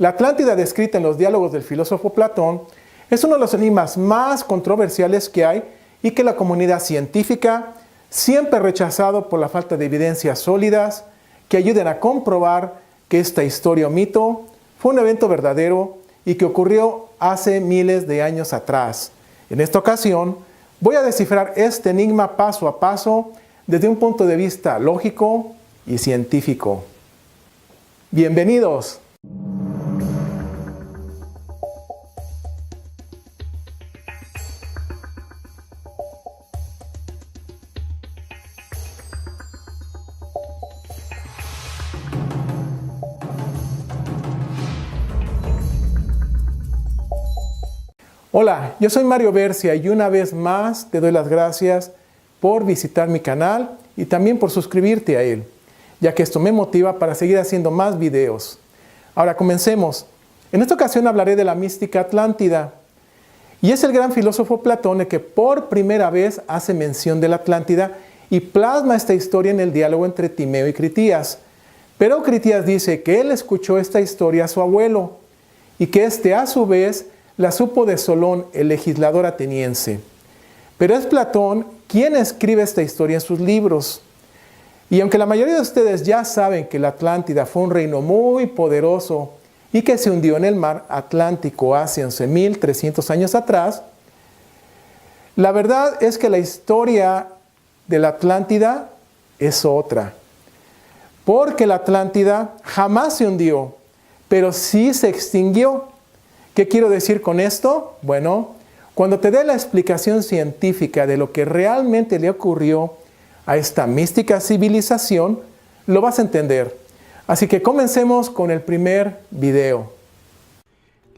La Atlántida descrita en los diálogos del filósofo Platón es uno de los enigmas más controversiales que hay y que la comunidad científica siempre ha rechazado por la falta de evidencias sólidas que ayuden a comprobar que esta historia o mito fue un evento verdadero y que ocurrió hace miles de años atrás. En esta ocasión, voy a descifrar este enigma paso a paso desde un punto de vista lógico y científico. ¡Bienvenidos! Hola, yo soy Mario Bercia y una vez más te doy las gracias por visitar mi canal y también por suscribirte a él, ya que esto me motiva para seguir haciendo más videos. Ahora comencemos. En esta ocasión hablaré de la mística Atlántida. Y es el gran filósofo Platón el que por primera vez hace mención de la Atlántida y plasma esta historia en el diálogo entre Timeo y Critías. Pero Critías dice que él escuchó esta historia a su abuelo y que éste a su vez la supo de Solón, el legislador ateniense. Pero es Platón quien escribe esta historia en sus libros. Y aunque la mayoría de ustedes ya saben que la Atlántida fue un reino muy poderoso y que se hundió en el mar Atlántico hace 11.300 años atrás, la verdad es que la historia de la Atlántida es otra. Porque la Atlántida jamás se hundió, pero sí se extinguió. ¿Qué quiero decir con esto? Bueno, cuando te dé la explicación científica de lo que realmente le ocurrió a esta mística civilización, lo vas a entender. Así que comencemos con el primer video.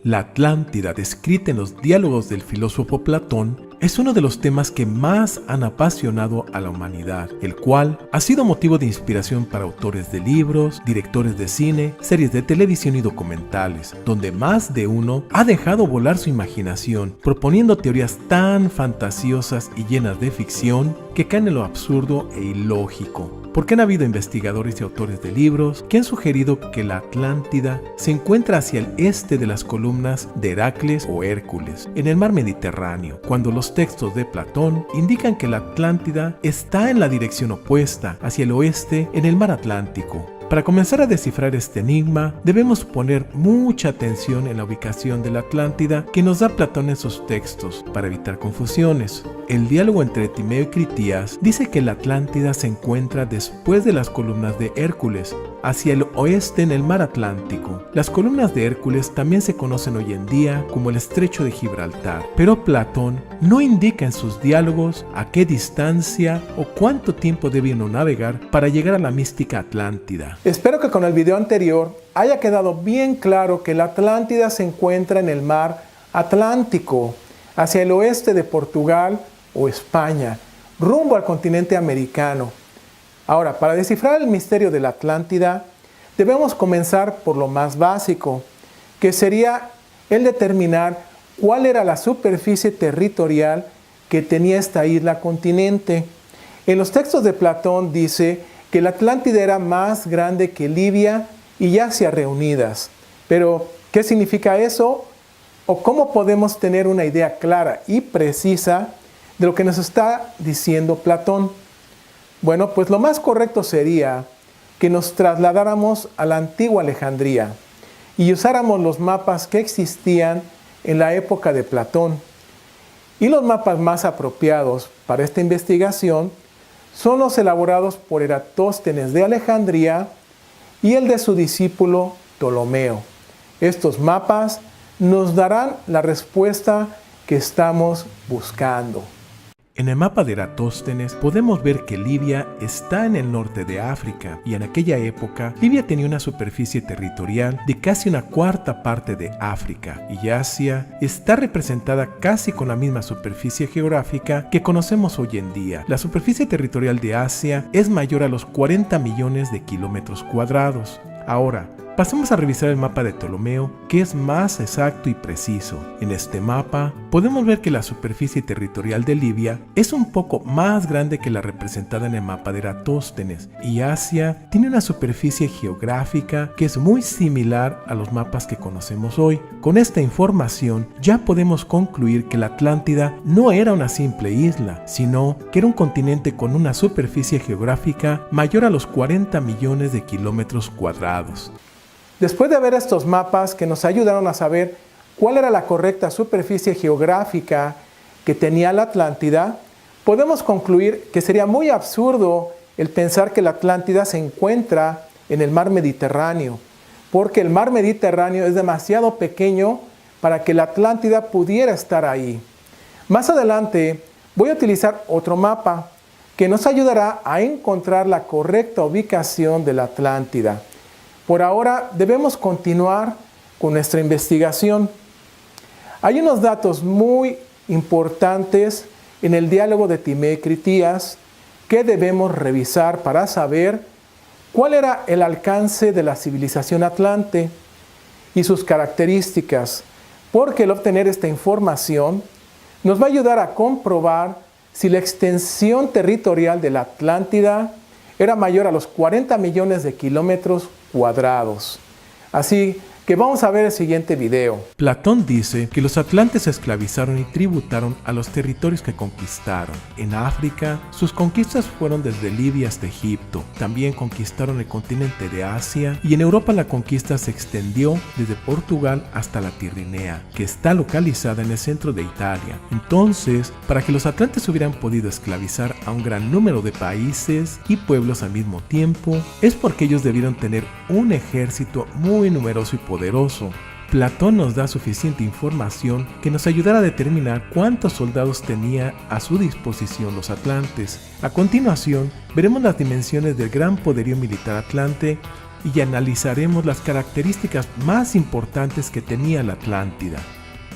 La Atlántida, descrita en los diálogos del filósofo Platón, es uno de los temas que más han apasionado a la humanidad, el cual ha sido motivo de inspiración para autores de libros, directores de cine, series de televisión y documentales, donde más de uno ha dejado volar su imaginación, proponiendo teorías tan fantasiosas y llenas de ficción que caen en lo absurdo e ilógico. Porque han habido investigadores y autores de libros que han sugerido que la Atlántida se encuentra hacia el este de las columnas de Heracles o Hércules, en el mar Mediterráneo, cuando los textos de Platón indican que la Atlántida está en la dirección opuesta, hacia el oeste, en el mar Atlántico. Para comenzar a descifrar este enigma, debemos poner mucha atención en la ubicación de la Atlántida que nos da Platón en sus textos, para evitar confusiones. El diálogo entre Timeo y Critías dice que la Atlántida se encuentra después de las columnas de Hércules, hacia el oeste en el mar Atlántico. Las columnas de Hércules también se conocen hoy en día como el Estrecho de Gibraltar, pero Platón no indica en sus diálogos a qué distancia o cuánto tiempo debe uno navegar para llegar a la mística Atlántida. Espero que con el video anterior haya quedado bien claro que la Atlántida se encuentra en el mar Atlántico, hacia el oeste de Portugal o España, rumbo al continente americano. Ahora, para descifrar el misterio de la Atlántida, debemos comenzar por lo más básico, que sería el determinar cuál era la superficie territorial que tenía esta isla continente. En los textos de Platón dice que la Atlántida era más grande que Libia y Asia reunidas. Pero, ¿qué significa eso? ¿O cómo podemos tener una idea clara y precisa de lo que nos está diciendo Platón? Bueno, pues lo más correcto sería que nos trasladáramos a la antigua Alejandría y usáramos los mapas que existían en la época de Platón. Y los mapas más apropiados para esta investigación son los elaborados por Eratóstenes de Alejandría y el de su discípulo Ptolomeo. Estos mapas nos darán la respuesta que estamos buscando. En el mapa de Eratóstenes podemos ver que Libia está en el norte de África y en aquella época Libia tenía una superficie territorial de casi una cuarta parte de África y Asia está representada casi con la misma superficie geográfica que conocemos hoy en día. La superficie territorial de Asia es mayor a los 40 millones de kilómetros cuadrados. Ahora, Pasemos a revisar el mapa de Ptolomeo, que es más exacto y preciso. En este mapa podemos ver que la superficie territorial de Libia es un poco más grande que la representada en el mapa de Eratóstenes, y Asia tiene una superficie geográfica que es muy similar a los mapas que conocemos hoy. Con esta información ya podemos concluir que la Atlántida no era una simple isla, sino que era un continente con una superficie geográfica mayor a los 40 millones de kilómetros cuadrados. Después de ver estos mapas que nos ayudaron a saber cuál era la correcta superficie geográfica que tenía la Atlántida, podemos concluir que sería muy absurdo el pensar que la Atlántida se encuentra en el mar Mediterráneo, porque el mar Mediterráneo es demasiado pequeño para que la Atlántida pudiera estar ahí. Más adelante voy a utilizar otro mapa que nos ayudará a encontrar la correcta ubicación de la Atlántida. Por ahora debemos continuar con nuestra investigación. Hay unos datos muy importantes en el diálogo de Timeo y Critías que debemos revisar para saber cuál era el alcance de la civilización atlante y sus características, porque el obtener esta información nos va a ayudar a comprobar si la extensión territorial de la Atlántida era mayor a los 40 millones de kilómetros cuadrados. Así que vamos a ver el siguiente video. Platón dice que los atlantes esclavizaron y tributaron a los territorios que conquistaron. En África, sus conquistas fueron desde Libia hasta Egipto. También conquistaron el continente de Asia, y en Europa la conquista se extendió desde Portugal hasta la Tirrenea, que está localizada en el centro de Italia. Entonces, para que los atlantes hubieran podido esclavizar a un gran número de países y pueblos al mismo tiempo, es porque ellos debieron tener un ejército muy numeroso y poderoso. Platón nos da suficiente información que nos ayudará a determinar cuántos soldados tenía a su disposición los atlantes. A continuación, veremos las dimensiones del gran poderío militar atlante y analizaremos las características más importantes que tenía la Atlántida.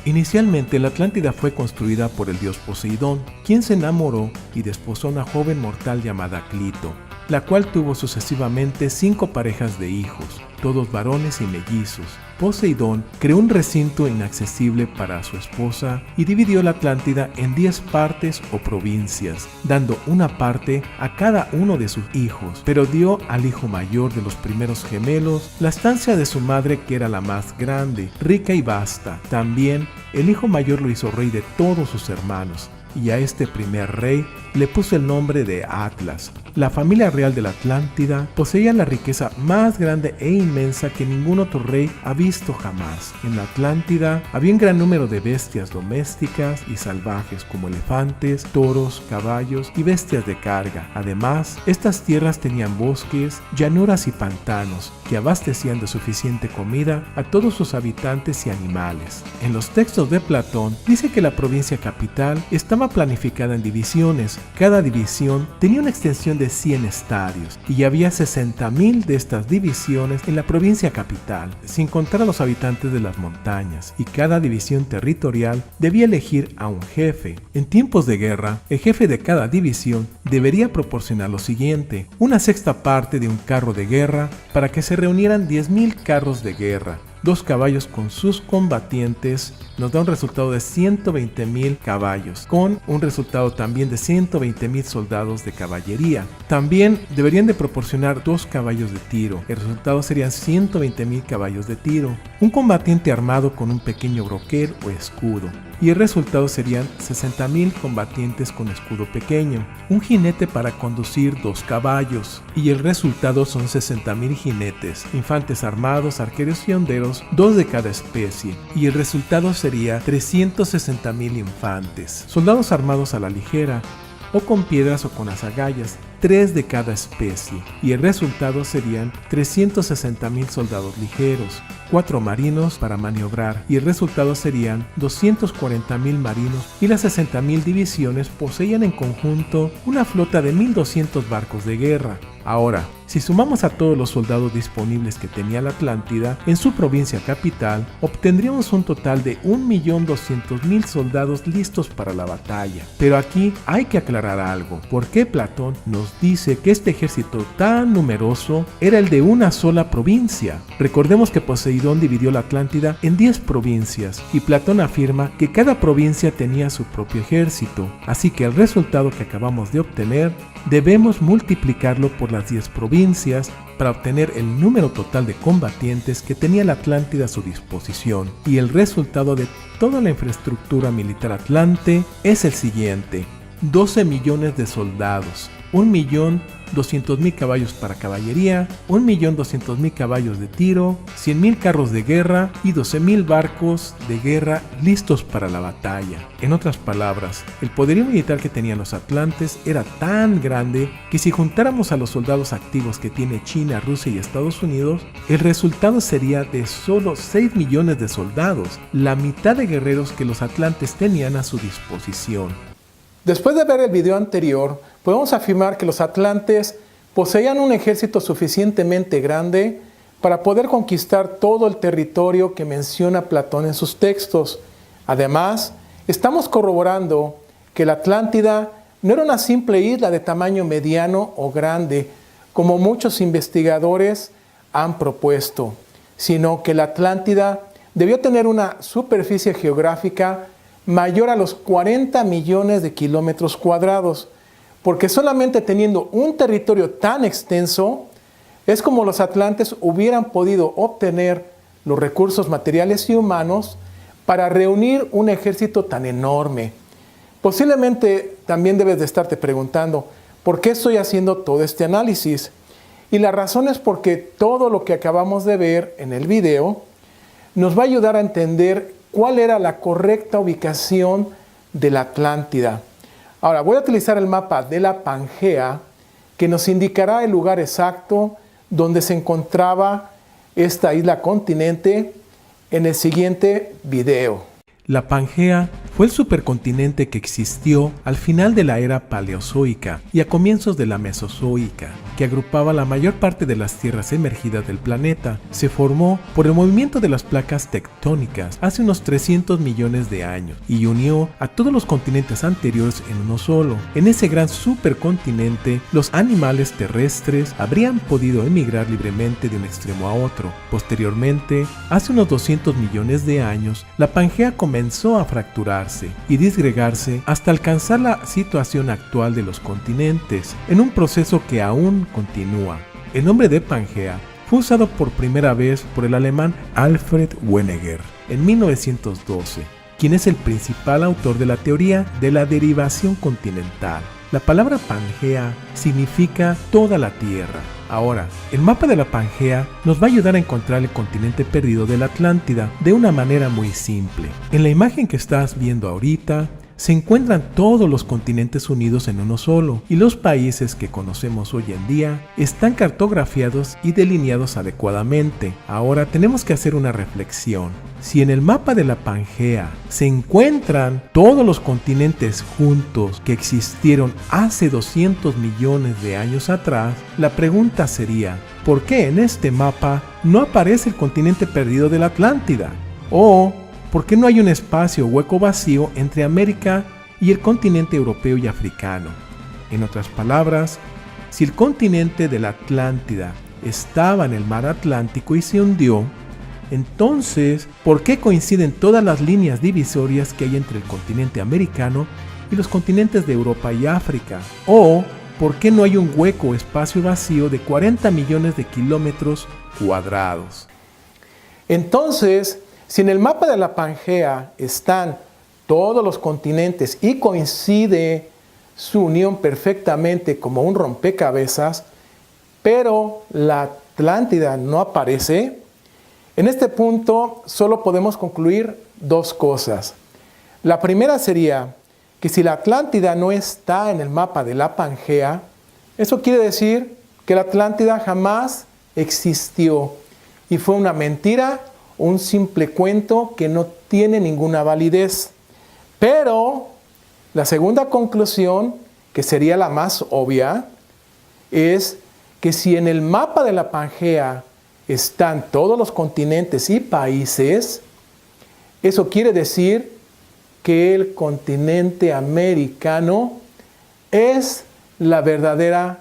Inicialmente, la Atlántida fue construida por el dios Poseidón, quien se enamoró y desposó a una joven mortal llamada Clito, la cual tuvo sucesivamente 5 parejas de hijos, todos varones y mellizos. Poseidón creó un recinto inaccesible para su esposa y dividió la Atlántida en 10 partes o provincias, dando una parte a cada uno de sus hijos, pero dio al hijo mayor de los primeros gemelos la estancia de su madre, que era la más grande, rica y vasta. También el hijo mayor lo hizo rey de todos sus hermanos, y a este primer rey le puso el nombre de Atlas. La familia real de la Atlántida poseía la riqueza más grande e inmensa que ningún otro rey ha visto jamás. En la Atlántida había un gran número de bestias domésticas y salvajes, como elefantes, toros, caballos y bestias de carga. Además, estas tierras tenían bosques, llanuras y pantanos que abastecían de suficiente comida a todos sus habitantes y animales. En los textos de Platón dice que la provincia capital estaba planificada en divisiones. Cada división tenía una extensión de 100 estadios y había 60.000 de estas divisiones en la provincia capital, sin contar a los habitantes de las montañas, y cada división territorial debía elegir a un jefe. En tiempos de guerra, el jefe de cada división debería proporcionar lo siguiente: una sexta parte de un carro de guerra para que se reunieran 10.000 carros de guerra. 2 caballos con sus combatientes nos da un resultado de 120.000 caballos, con un resultado también de 120.000 soldados de caballería. También deberían de proporcionar 2 caballos de tiro. El resultado serían 120.000 caballos de tiro. Un combatiente armado con un pequeño broquel o escudo. Y el resultado serían 60.000 combatientes con escudo pequeño. Un jinete para conducir 2 caballos. Y el resultado son 60.000 jinetes, infantes armados, arqueros y honderos, 2 de cada especie. Y el resultado sería 360.000 infantes, soldados armados a la ligera, o con piedras o con las agallas, 3 de cada especie, y el resultado serían 360.000 soldados ligeros, 4 marinos para maniobrar, y el resultado serían 240.000 marinos, y las 60.000 divisiones poseían en conjunto una flota de 1.200 barcos de guerra. Ahora, si sumamos a todos los soldados disponibles que tenía la Atlántida en su provincia capital, obtendríamos un total de 1.200.000 soldados listos para la batalla. Pero aquí hay que aclarar algo: ¿por qué Platón nos nos dice que este ejército tan numeroso era el de una sola provincia. Recordemos que Poseidón dividió la Atlántida en 10 provincias y Platón afirma que cada provincia tenía su propio ejército, así que el resultado que acabamos de obtener debemos multiplicarlo por las 10 provincias para obtener el número total de combatientes que tenía la Atlántida a su disposición, y el resultado de toda la infraestructura militar atlante es el siguiente: 12 millones de soldados, 1.200.000 caballos para caballería, 1.200.000 caballos de tiro, 100.000 carros de guerra y 12.000 barcos de guerra listos para la batalla. En otras palabras, el poderío militar que tenían los atlantes era tan grande que si juntáramos a los soldados activos que tiene China, Rusia y Estados Unidos, el resultado sería de solo 6 millones de soldados, la mitad de guerreros que los atlantes tenían a su disposición. Después de ver el video anterior, podemos afirmar que los atlantes poseían un ejército suficientemente grande para poder conquistar todo el territorio que menciona Platón en sus textos. Además, estamos corroborando que la Atlántida no era una simple isla de tamaño mediano o grande, como muchos investigadores han propuesto, sino que la Atlántida debió tener una superficie geográfica mayor a los 40 millones de kilómetros cuadrados, porque solamente teniendo un territorio tan extenso, es como los atlantes hubieran podido obtener los recursos materiales y humanos para reunir un ejército tan enorme. Posiblemente también debes de estarte preguntando, ¿por qué estoy haciendo todo este análisis? Y la razón es porque todo lo que acabamos de ver en el video nos va a ayudar a entender cuál era la correcta ubicación de la Atlántida. Ahora voy a utilizar el mapa de la Pangea, que nos indicará el lugar exacto donde se encontraba esta isla continente en el siguiente video. La Pangea fue el supercontinente que existió al final de la era paleozoica y a comienzos de la mesozoica, que agrupaba la mayor parte de las tierras emergidas del planeta. Se formó por el movimiento de las placas tectónicas hace unos 300 millones de años y unió a todos los continentes anteriores en uno solo. En ese gran supercontinente, los animales terrestres habrían podido emigrar libremente de un extremo a otro. Posteriormente, hace unos 200 millones de años, la Pangea comenzó a fracturarse y disgregarse hasta alcanzar la situación actual de los continentes, en un proceso que aún continúa. El nombre de Pangea fue usado por primera vez por el alemán Alfred Wegener en 1912, quien es el principal autor de la teoría de la derivación continental. La palabra Pangea significa toda la Tierra. Ahora, el mapa de la Pangea nos va a ayudar a encontrar el continente perdido de la Atlántida de una manera muy simple. En la imagen que estás viendo ahorita, se encuentran todos los continentes unidos en uno solo, y los países que conocemos hoy en día están cartografiados y delineados adecuadamente. Ahora tenemos que hacer una reflexión. Si en el mapa de la Pangea se encuentran todos los continentes juntos que existieron hace 200 millones de años atrás, la pregunta sería, ¿por qué en este mapa no aparece el continente perdido de la Atlántida? O ¿por qué no hay un espacio hueco vacío entre América y el continente europeo y africano? En otras palabras, si el continente de la Atlántida estaba en el mar Atlántico y se hundió, entonces, ¿por qué coinciden todas las líneas divisorias que hay entre el continente americano y los continentes de Europa y África? ¿O por qué no hay un hueco o espacio vacío de 40 millones de kilómetros cuadrados? Entonces, si en el mapa de la Pangea están todos los continentes y coincide su unión perfectamente como un rompecabezas, pero la Atlántida no aparece, en este punto solo podemos concluir dos cosas. La primera sería que si la Atlántida no está en el mapa de la Pangea, eso quiere decir que la Atlántida jamás existió y fue una mentira, un simple cuento que no tiene ninguna validez. Pero la segunda conclusión, que sería la más obvia, es que si en el mapa de la Pangea están todos los continentes y países, eso quiere decir que el continente americano es la verdadera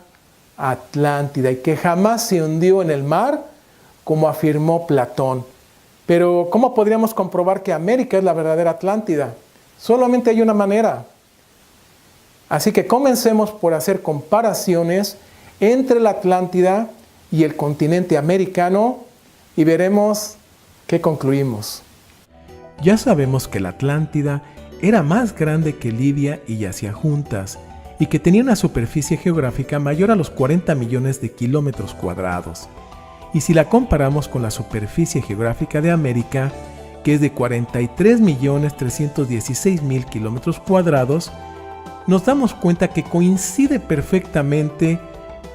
Atlántida y que jamás se hundió en el mar, como afirmó Platón. Pero ¿cómo podríamos comprobar que América es la verdadera Atlántida? Solamente hay una manera. Así que comencemos por hacer comparaciones entre la Atlántida y el continente americano y veremos qué concluimos. Ya sabemos que la Atlántida era más grande que Libia y yacía juntas, y que tenía una superficie geográfica mayor a los 40 millones de kilómetros cuadrados. Y si la comparamos con la superficie geográfica de América, que es de 43.316.000 kilómetros cuadrados, nos damos cuenta que coincide perfectamente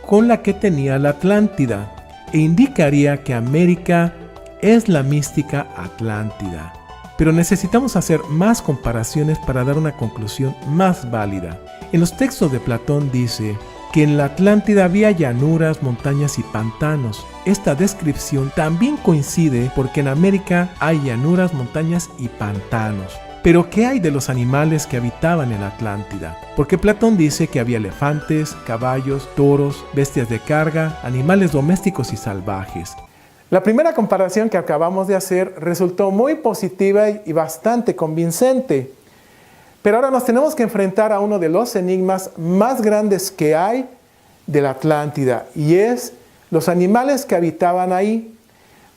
con la que tenía la Atlántida, e indicaría que América es la mística Atlántida. Pero necesitamos hacer más comparaciones para dar una conclusión más válida. En los textos de Platón dice que en la Atlántida había llanuras, montañas y pantanos. Esta descripción también coincide porque en América hay llanuras, montañas y pantanos. Pero ¿qué hay de los animales que habitaban en la Atlántida? Porque Platón dice que había elefantes, caballos, toros, bestias de carga, animales domésticos y salvajes. La primera comparación que acabamos de hacer resultó muy positiva y bastante convincente. Pero ahora nos tenemos que enfrentar a uno de los enigmas más grandes que hay de la Atlántida, y es los animales que habitaban ahí.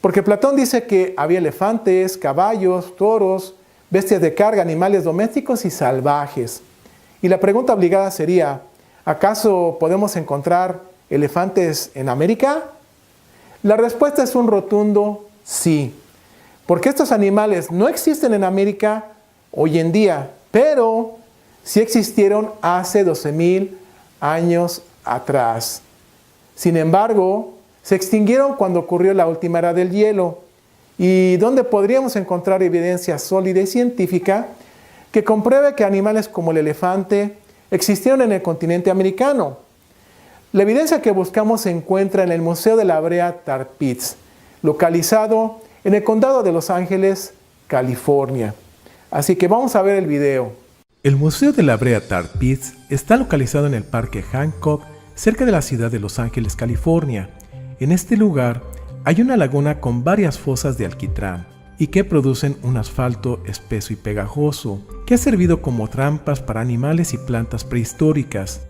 Porque Platón dice que había elefantes, caballos, toros, bestias de carga, animales domésticos y salvajes. Y la pregunta obligada sería, ¿acaso podemos encontrar elefantes en América? La respuesta es un rotundo sí, porque estos animales no existen en América hoy en día, pero sí existieron hace 12,000 años atrás. Sin embargo, se extinguieron cuando ocurrió la última era del hielo, y donde podríamos encontrar evidencia sólida y científica que compruebe que animales como el elefante existieron en el continente americano. La evidencia que buscamos se encuentra en el Museo de la Brea Tar Pits, localizado en el condado de Los Ángeles, California. Así que vamos a ver el video. El Museo de la Brea Tar Pits está localizado en el Parque Hancock, cerca de la ciudad de Los Ángeles, California. En este lugar hay una laguna con varias fosas de alquitrán y que producen un asfalto espeso y pegajoso, que ha servido como trampas para animales y plantas prehistóricas.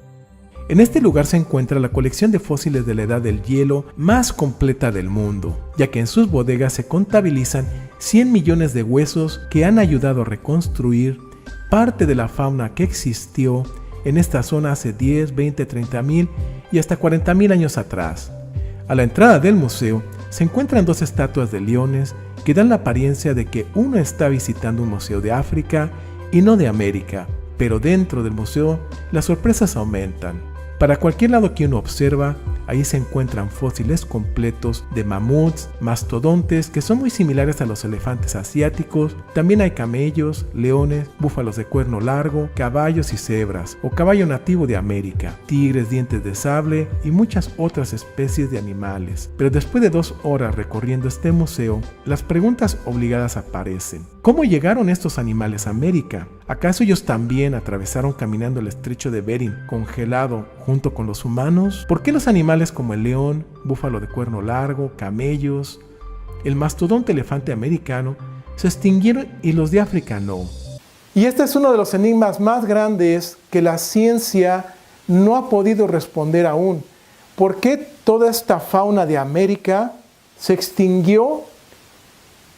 En este lugar se encuentra la colección de fósiles de la edad del hielo más completa del mundo, ya que en sus bodegas se contabilizan 100 millones de huesos que han ayudado a reconstruir parte de la fauna que existió en esta zona hace 10, 20, 30 mil y hasta 40 mil años atrás. A la entrada del museo se encuentran dos estatuas de leones que dan la apariencia de que uno está visitando un museo de África y no de América, pero dentro del museo las sorpresas aumentan. Para cualquier lado que uno observa, ahí se encuentran fósiles completos de mamuts, mastodontes que son muy similares a los elefantes asiáticos. También hay camellos, leones, búfalos de cuerno largo, caballos y cebras, o caballo nativo de América, tigres, dientes de sable y muchas otras especies de animales. Pero después de 2 horas recorriendo este museo, las preguntas obligadas aparecen. ¿Cómo llegaron estos animales a América? ¿Acaso ellos también atravesaron caminando el estrecho de Bering congelado junto con los humanos? ¿Por qué los animales como el león, búfalo de cuerno largo, camellos, el mastodonte elefante americano se extinguieron y los de África no? Y este es uno de los enigmas más grandes que la ciencia no ha podido responder aún. ¿Por qué toda esta fauna de América se extinguió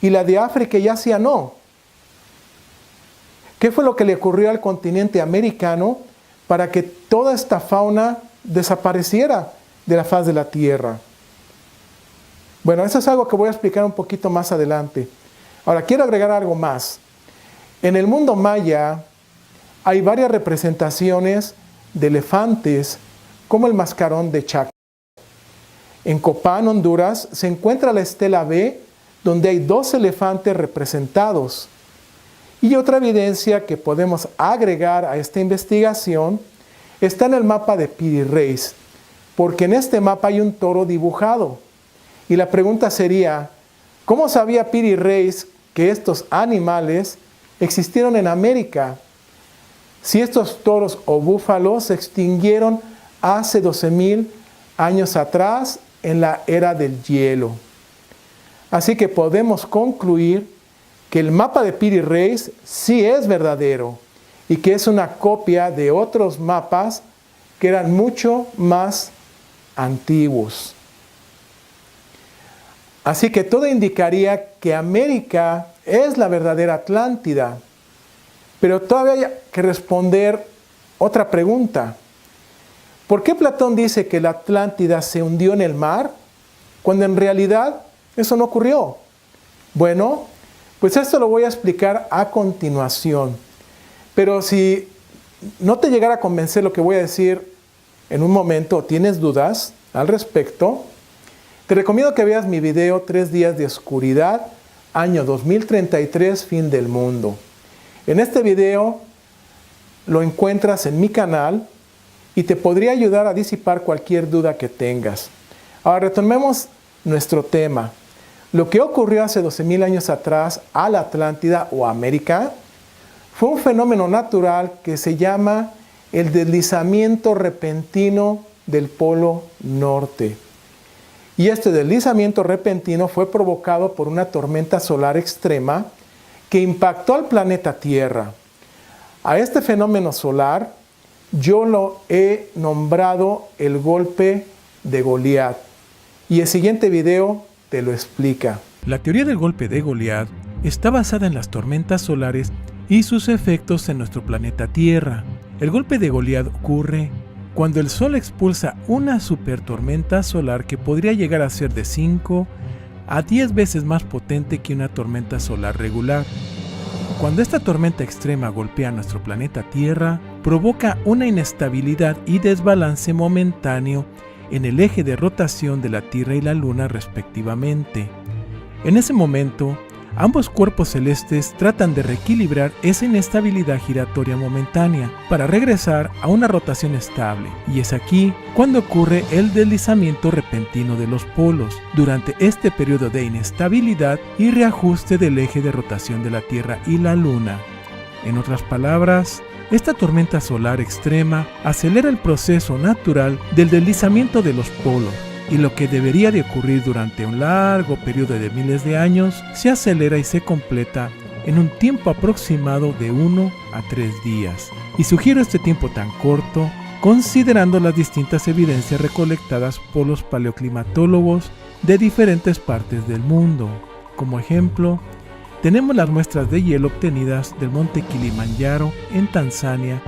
y la de África y Asia no? ¿Qué fue lo que le ocurrió al continente americano para que toda esta fauna desapareciera de la faz de la Tierra? Bueno, eso es algo que voy a explicar un poquito más adelante. Ahora, quiero agregar algo más. En el mundo maya hay varias representaciones de elefantes, como el mascarón de Chaco. En Copán, Honduras, se encuentra la estela B, donde hay 2 elefantes representados. Y otra evidencia que podemos agregar a esta investigación está en el mapa de Piri Reis, porque en este mapa hay un toro dibujado. Y la pregunta sería, ¿cómo sabía Piri Reis que estos animales existieron en América? Si estos toros o búfalos se extinguieron hace 12,000 años atrás en la era del hielo. Así que podemos concluir que el mapa de Piri Reis sí es verdadero y que es una copia de otros mapas que eran mucho más antiguos. Así que todo indicaría que América es la verdadera Atlántida. Pero todavía hay que responder otra pregunta. ¿Por qué Platón dice que la Atlántida se hundió en el mar cuando en realidad eso no ocurrió? Bueno, pues esto lo voy a explicar a continuación. Pero si no te llegara a convencer lo que voy a decir en un momento, o tienes dudas al respecto, te recomiendo que veas mi video 3 días de oscuridad, año 2033, fin del mundo. En este video lo encuentras en mi canal y te podría ayudar a disipar cualquier duda que tengas. Ahora retomemos nuestro tema. Lo que ocurrió hace 12,000 años atrás a la Atlántida o América fue un fenómeno natural que se llama el deslizamiento repentino del Polo Norte. Y este deslizamiento repentino fue provocado por una tormenta solar extrema que impactó al planeta Tierra. A este fenómeno solar yo lo he nombrado el golpe de Goliat. Y el siguiente video te lo explica. La teoría del golpe de Goliat está basada en las tormentas solares y sus efectos en nuestro planeta Tierra. El golpe de Goliat ocurre cuando el Sol expulsa una supertormenta solar que podría llegar a ser de 5 a 10 veces más potente que una tormenta solar regular. Cuando esta tormenta extrema golpea nuestro planeta Tierra, provoca una inestabilidad y desbalance momentáneo en el eje de rotación de la Tierra y la Luna respectivamente. En ese momento, ambos cuerpos celestes tratan de reequilibrar esa inestabilidad giratoria momentánea para regresar a una rotación estable, y es aquí cuando ocurre el deslizamiento repentino de los polos, durante este periodo de inestabilidad y reajuste del eje de rotación de la Tierra y la Luna. En otras palabras, esta tormenta solar extrema acelera el proceso natural del deslizamiento de los polos, y lo que debería de ocurrir durante un largo periodo de miles de años se acelera y se completa en un tiempo aproximado de 1 a 3 días. Y sugiero este tiempo tan corto considerando las distintas evidencias recolectadas por los paleoclimatólogos de diferentes partes del mundo. Como ejemplo, tenemos las muestras de hielo obtenidas del monte Kilimanjaro en Tanzania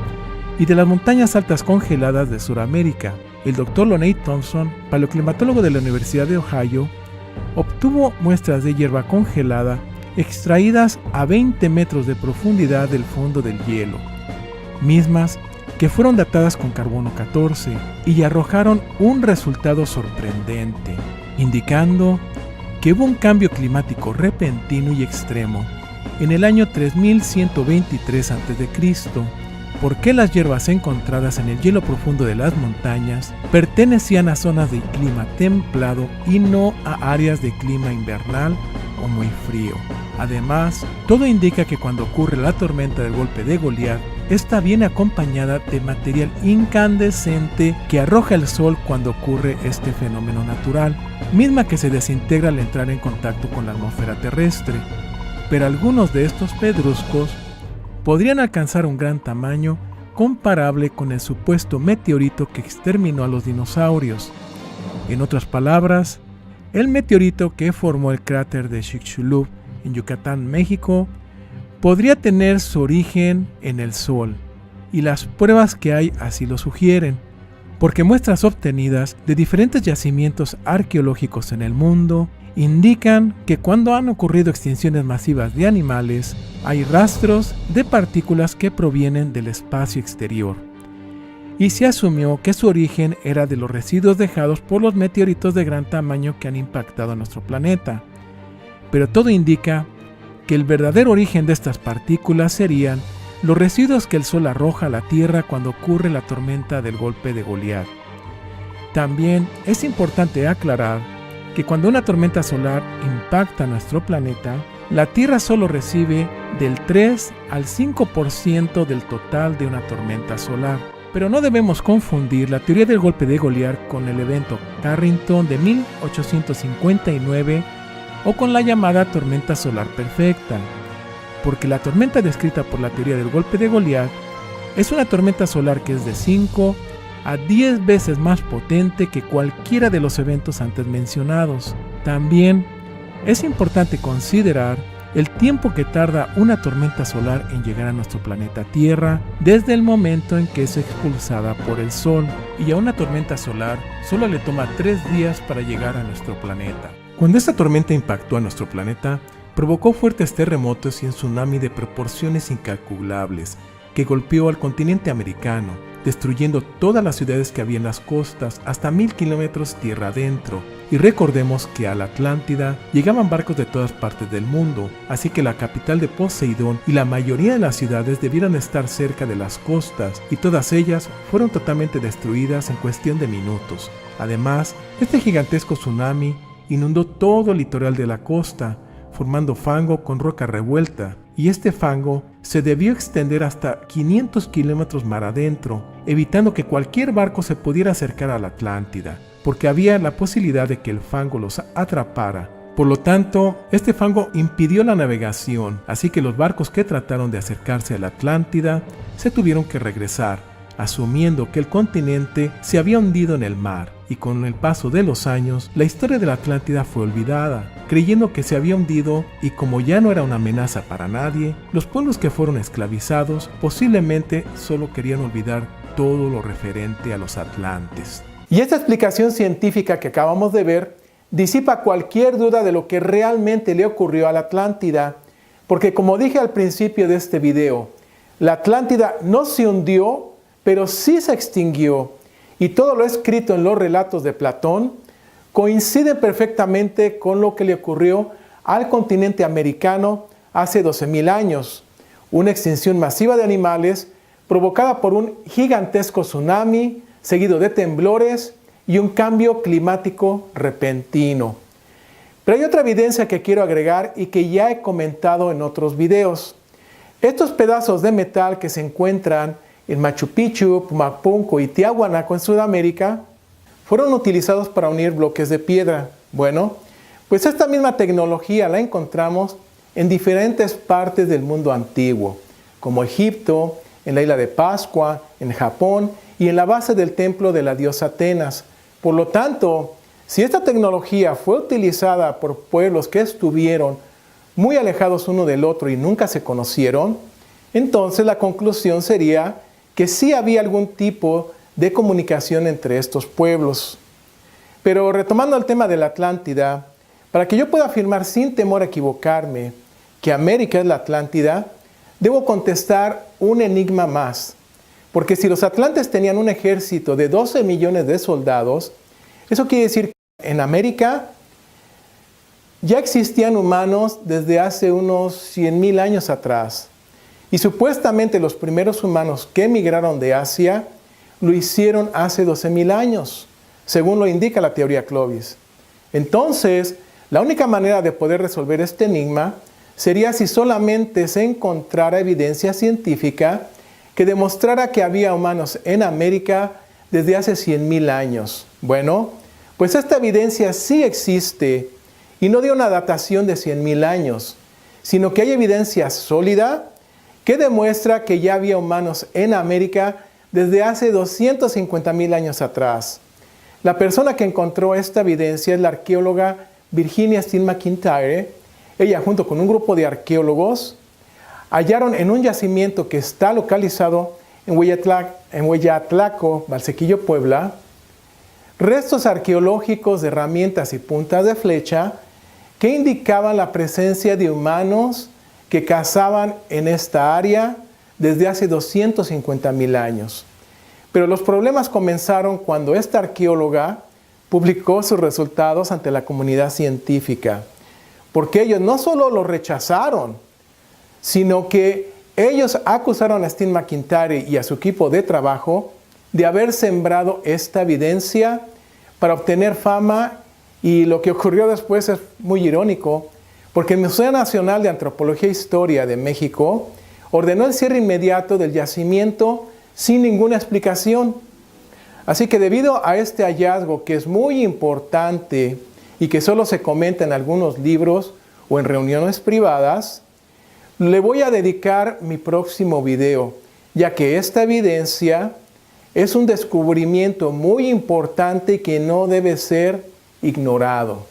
y de las montañas altas congeladas de Sudamérica. El Dr. Lonnie Thompson, paleoclimatólogo de la Universidad de Ohio, obtuvo muestras de hierba congelada extraídas a 20 metros de profundidad del fondo del hielo, mismas que fueron datadas con carbono 14 y arrojaron un resultado sorprendente, indicando que hubo un cambio climático repentino y extremo en el año 3123 a.C., porque las hierbas encontradas en el hielo profundo de las montañas pertenecían a zonas de clima templado y no a áreas de clima invernal o muy frío. Además, todo indica que cuando ocurre la tormenta del golpe de Goliat, esta viene acompañada de material incandescente que arroja el sol cuando ocurre este fenómeno natural, misma que se desintegra al entrar en contacto con la atmósfera terrestre. Pero algunos de estos pedruscos podrían alcanzar un gran tamaño comparable con el supuesto meteorito que exterminó a los dinosaurios. En otras palabras, el meteorito que formó el cráter de Chicxulub en Yucatán, México, podría tener su origen en el Sol, y las pruebas que hay así lo sugieren, porque muestras obtenidas de diferentes yacimientos arqueológicos en el mundo indican que cuando han ocurrido extinciones masivas de animales, hay rastros de partículas que provienen del espacio exterior, y se asumió que su origen era de los residuos dejados por los meteoritos de gran tamaño que han impactado a nuestro planeta. Pero todo indica que el verdadero origen de estas partículas serían los residuos que el Sol arroja a la Tierra cuando ocurre la tormenta del golpe de Goliat. También es importante aclarar que cuando una tormenta solar impacta a nuestro planeta, la Tierra solo recibe del 3 al 5% del total de una tormenta solar, Pero no debemos confundir la teoría del golpe de Goliat con el evento Carrington de 1859 o con la llamada tormenta solar perfecta, porque la tormenta descrita por la teoría del golpe de Goliat es una tormenta solar que es de 5 a 10 veces más potente que cualquiera de los eventos antes mencionados. También es importante considerar el tiempo que tarda una tormenta solar en llegar a nuestro planeta Tierra desde el momento en que es expulsada por el Sol, y a una tormenta solar solo le toma 3 días para llegar a nuestro planeta. Cuando esta tormenta impactó a nuestro planeta, provocó fuertes terremotos y un tsunami de proporciones incalculables que golpeó al continente americano, destruyendo todas las ciudades que había en las costas hasta 1000 kilómetros tierra adentro. Y recordemos que a la Atlántida llegaban barcos de todas partes del mundo, así que la capital de Poseidón y la mayoría de las ciudades debieran estar cerca de las costas, y todas ellas fueron totalmente destruidas en cuestión de minutos. Además, este gigantesco tsunami inundó todo el litoral de la costa, formando fango con roca revuelta, y este fango se debió extender hasta 500 kilómetros mar adentro, evitando que cualquier barco se pudiera acercar a la Atlántida, porque había la posibilidad de que el fango los atrapara. Por lo tanto, este fango impidió la navegación, así que los barcos que trataron de acercarse a la Atlántida se tuvieron que regresar, asumiendo que el continente se había hundido en el mar, y con el paso de los años, la historia de la Atlántida fue olvidada, creyendo que se había hundido, y como ya no era una amenaza para nadie, los pueblos que fueron esclavizados posiblemente solo querían olvidar todo lo referente a los atlantes. Y esta explicación científica que acabamos de ver disipa cualquier duda de lo que realmente le ocurrió a la Atlántida, porque como dije al principio de este video, la Atlántida no se hundió, pero sí se extinguió, y todo lo escrito en los relatos de Platón coincide perfectamente con lo que le ocurrió al continente americano hace 12.000 años, una extinción masiva de animales provocada por un gigantesco tsunami, seguido de temblores y un cambio climático repentino. Pero hay otra evidencia que quiero agregar y que ya he comentado en otros videos. Estos pedazos de metal que se encuentran en Machu Picchu, Pumapunco y Tiahuanaco en Sudamérica fueron utilizados para unir bloques de piedra. Bueno, pues esta misma tecnología la encontramos en diferentes partes del mundo antiguo, como Egipto, en la isla de Pascua, en Japón y en la base del templo de la diosa Atenas. Por lo tanto, si esta tecnología fue utilizada por pueblos que estuvieron muy alejados uno del otro y nunca se conocieron, entonces la conclusión sería que sí había algún tipo de comunicación entre estos pueblos. Pero retomando el tema de la Atlántida, para que yo pueda afirmar sin temor a equivocarme que América es la Atlántida, debo contestar un enigma más. Porque si los atlantes tenían un ejército de 12 millones de soldados, eso quiere decir que en América ya existían humanos desde hace unos 100.000 años atrás. Y supuestamente los primeros humanos que emigraron de Asia lo hicieron hace 12.000 años, según lo indica la teoría Clovis. Entonces, la única manera de poder resolver este enigma sería si solamente se encontrara evidencia científica que demostrara que había humanos en América desde hace 100.000 años. Bueno, pues esta evidencia sí existe, y no de una datación de 100.000 años, sino que hay evidencia sólida que demuestra que ya había humanos en América desde hace 250.000 años atrás. La persona que encontró esta evidencia es la arqueóloga Virginia Steele McIntyre. Ella, junto con un grupo de arqueólogos, hallaron en un yacimiento que está localizado en Hueyatlaco, Valsequillo, Puebla, restos arqueológicos de herramientas y puntas de flecha que indicaban la presencia de humanos que cazaban en esta área desde hace 250.000 años. Pero los problemas comenzaron cuando esta arqueóloga publicó sus resultados ante la comunidad científica, porque ellos no solo lo rechazaron, sino que ellos acusaron a Steele McIntyre y a su equipo de trabajo de haber sembrado esta evidencia para obtener fama, y lo que ocurrió después es muy irónico, porque el Museo Nacional de Antropología e Historia de México ordenó el cierre inmediato del yacimiento sin ninguna explicación. Así que debido a este hallazgo, que es muy importante y que solo se comenta en algunos libros o en reuniones privadas, le voy a dedicar mi próximo video, ya que esta evidencia es un descubrimiento muy importante que no debe ser ignorado.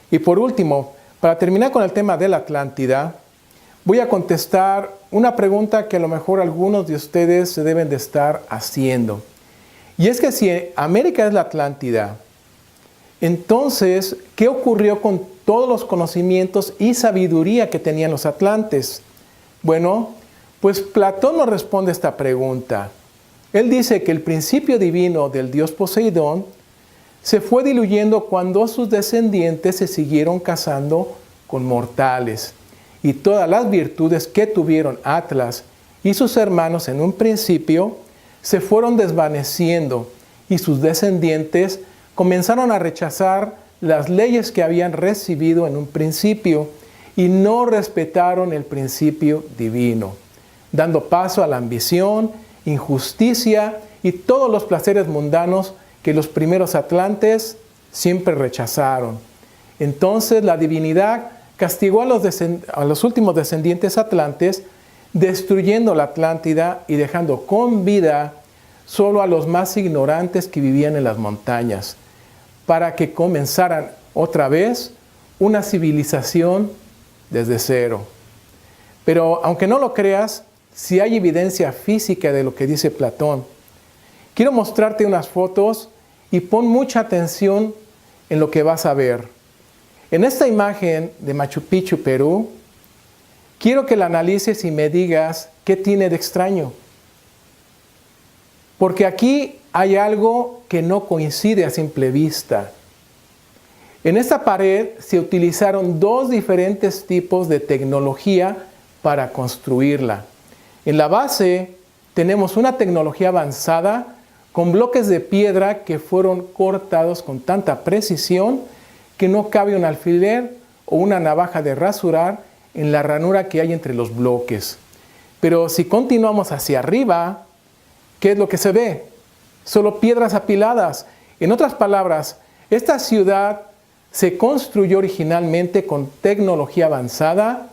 Y por último, para terminar con el tema de la Atlántida, voy a contestar una pregunta que a lo mejor algunos de ustedes se deben de estar haciendo. Y es que si América es la Atlántida, entonces, ¿qué ocurrió con todos los conocimientos y sabiduría que tenían los atlantes? Bueno, pues Platón nos responde esta pregunta. Él dice que el principio divino del dios Poseidón se fue diluyendo cuando sus descendientes se siguieron casando con mortales. Y todas las virtudes que tuvieron Atlas y sus hermanos en un principio se fueron desvaneciendo y sus descendientes comenzaron a rechazar las leyes que habían recibido en un principio y no respetaron el principio divino, dando paso a la ambición, injusticia y todos los placeres mundanos que los primeros atlantes siempre rechazaron. Entonces la divinidad castigó a los últimos descendientes atlantes, destruyendo la Atlántida y dejando con vida solo a los más ignorantes que vivían en las montañas, para que comenzaran otra vez una civilización desde cero. Pero aunque no lo creas, si hay evidencia física de lo que dice Platón. Quiero mostrarte unas fotos y pon mucha atención en lo que vas a ver. En esta imagen de Machu Picchu, Perú, quiero que la analices y me digas qué tiene de extraño. Porque aquí hay algo que no coincide a simple vista. En esta pared se utilizaron dos diferentes tipos de tecnología para construirla. En la base tenemos una tecnología avanzada con bloques de piedra que fueron cortados con tanta precisión que no cabe un alfiler o una navaja de rasurar en la ranura que hay entre los bloques. Pero si continuamos hacia arriba, ¿qué es lo que se ve? Solo piedras apiladas. En otras palabras, esta ciudad se construyó originalmente con tecnología avanzada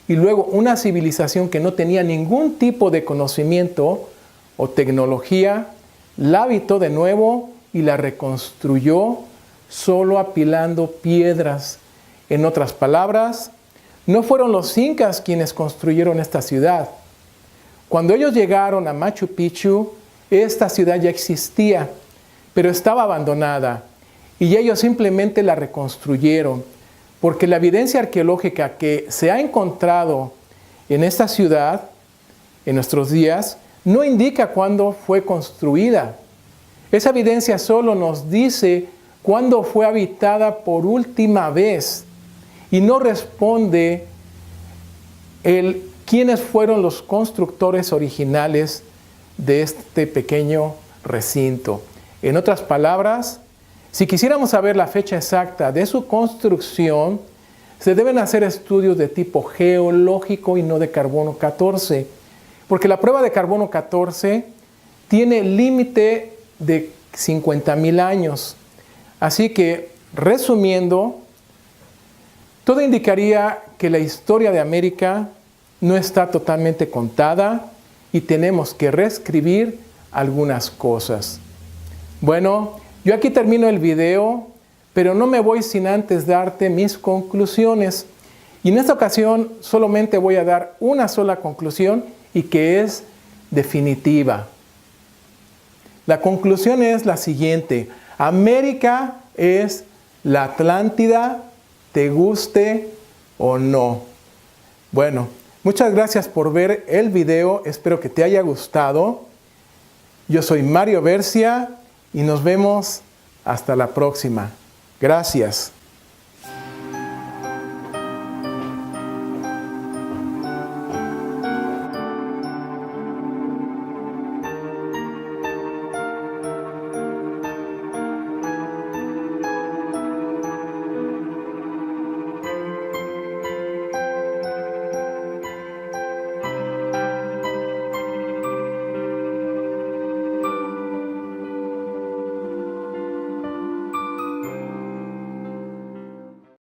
y luego una civilización que no tenía ningún tipo de conocimiento o tecnología, la habitó de nuevo y la reconstruyó solo apilando piedras. En otras palabras, no fueron los incas quienes construyeron esta ciudad. Cuando ellos llegaron a Machu Picchu, esta ciudad ya existía, pero estaba abandonada y ellos simplemente la reconstruyeron, porque la evidencia arqueológica que se ha encontrado en esta ciudad en nuestros días no indica cuándo fue construida. Esa evidencia solo nos dice cuándo fue habitada por última vez y no responde quiénes fueron los constructores originales de este pequeño recinto. En otras palabras, si quisiéramos saber la fecha exacta de su construcción, se deben hacer estudios de tipo geológico y no de carbono 14, porque la prueba de carbono 14 tiene límite de 50,000 años. Así que, resumiendo, todo indicaría que la historia de América no está totalmente contada y tenemos que reescribir algunas cosas. Bueno, yo aquí termino el video, pero no me voy sin antes darte mis conclusiones. Y en esta ocasión solamente voy a dar una sola conclusión y que es definitiva. La conclusión es la siguiente: América es la Atlántida, te guste o no. Bueno, muchas gracias por ver el video, espero que te haya gustado. Yo soy Mario Bercia y nos vemos hasta la próxima. Gracias.